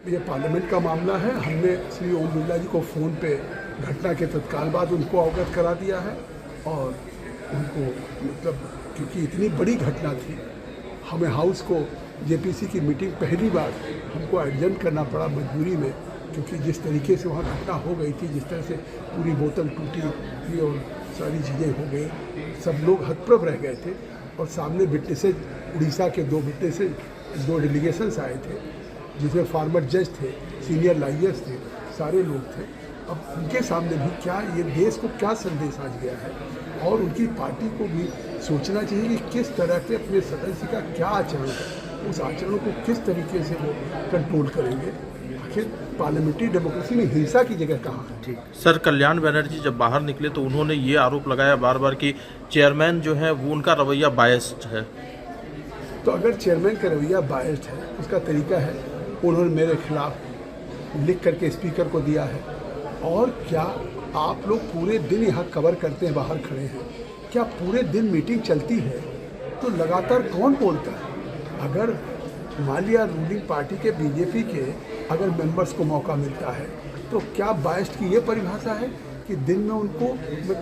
ये पार्लियामेंट का मामला है। हमने श्री ओम बिरला जी को फ़ोन पे घटना के तत्काल बाद उनको अवगत करा दिया है और उनको मतलब क्योंकि इतनी बड़ी घटना थी, हमें हाउस को जेपीसी की मीटिंग पहली बार हमको एडजर्न करना पड़ा मजबूरी में, क्योंकि जिस तरीके से वहाँ घटना हो गई थी, जिस तरह से पूरी बोतल टूटी थी और सारी चीज़ें हो गई, सब लोग हतप्रभ रह गए थे। और सामने विटनेसेज, उड़ीसा के 2 विटनेसेज, 2 डेलीगेशंस आए थे जिसमें फार्मर जज थे, सीनियर लॉयर्स थे, सारे लोग थे। अब उनके सामने भी क्या ये देश को क्या संदेश आज गया है, और उनकी पार्टी को भी सोचना चाहिए कि किस तरह से अपने सदस्य का क्या आचरण है, उस आचरण को किस तरीके से वो कंट्रोल करेंगे। आखिर पार्लियामेंट्री डेमोक्रेसी में हिंसा की जगह कहाँ है? ठीक सर, कल्याण बनर्जी जब बाहर निकले तो उन्होंने ये आरोप लगाया बार बार कि चेयरमैन जो है वो उनका रवैया बायस्ड है। तो अगर चेयरमैन का रवैया बायस्ड है, उसका तरीका है, उन्होंने मेरे खिलाफ लिख करके स्पीकर को दिया है। और क्या आप लोग पूरे दिन यहाँ कवर करते हैं, बाहर खड़े हैं, क्या पूरे दिन मीटिंग चलती है तो लगातार कौन बोलता है? अगर मान लिया रूलिंग पार्टी के बीजेपी के अगर मेंबर्स को मौका मिलता है तो क्या बायस्ड की ये परिभाषा है कि दिन में उनको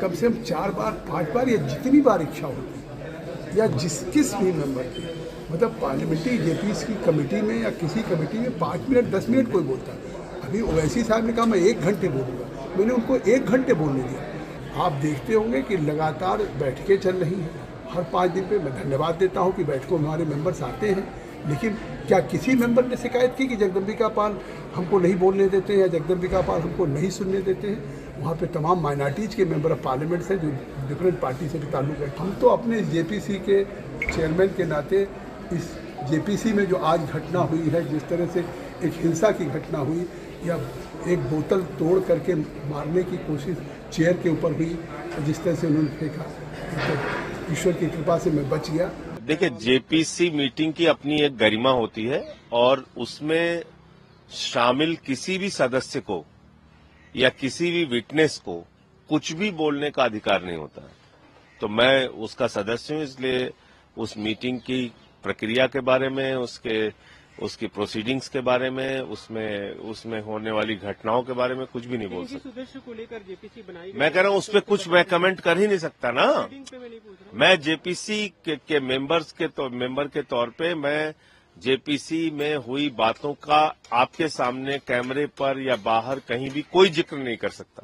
कम से कम 4 बार 5 बार या जितनी बार इच्छा होती या किस भी मेंबर की, मतलब पार्लियामेंट्री जेपीसी की कमेटी में या किसी कमेटी में 5 मिनट 10 मिनट कोई बोलता है। अभी ओवैसी साहब ने कहा मैं 1 घंटे बोलूँगा, मैंने उनको 1 घंटे बोलने दिया। आप देखते होंगे कि लगातार बैठकें चल रही हैं हर 5 दिन पे। मैं धन्यवाद देता हूँ कि बैठकों में हमारे मेंबर्स आते हैं, लेकिन क्या किसी मेंबर ने शिकायत की कि जगदम्बिका पाल हमको नहीं बोलने देते हैं या जगदम्बिका पाल हमको नहीं सुनने देते हैं? वहाँ पे तमाम माइनॉरिटीज के मेंबर ऑफ पार्लियामेंट हैं जो डिफरेंट पार्टी से भी ताल्लुक़ है। हम तो अपने जेपीसी के चेयरमैन के नाते इस जेपीसी में जो आज घटना हुई है, जिस तरह से एक हिंसा की घटना हुई या एक बोतल तोड़ करके मारने की कोशिश चेयर के ऊपर हुई, जिस तरह से उन्होंने फेंका, तो ईश्वर की कृपा से मैं बच गया। देखिए, जेपीसी मीटिंग की अपनी एक गरिमा होती है और उसमें शामिल किसी भी सदस्य को या किसी भी विटनेस को कुछ भी बोलने का अधिकार नहीं होता है। तो मैं उसका सदस्य हूं, इसलिए उस मीटिंग की प्रक्रिया के बारे में, उसकी प्रोसीडिंग्स के बारे में, उसमें होने वाली घटनाओं के बारे में कुछ भी नहीं बोल सकता। सदस्य को लेकर जेपीसी बनाई गई, मैं कह रहा हूं उस पर कुछ मैं कमेंट कर ही नहीं सकता ना। मैं जेपीसी के मेंबर के तौर पे मैं जेपीसी में हुई बातों का आपके सामने कैमरे पर या बाहर कहीं भी कोई जिक्र नहीं कर सकता।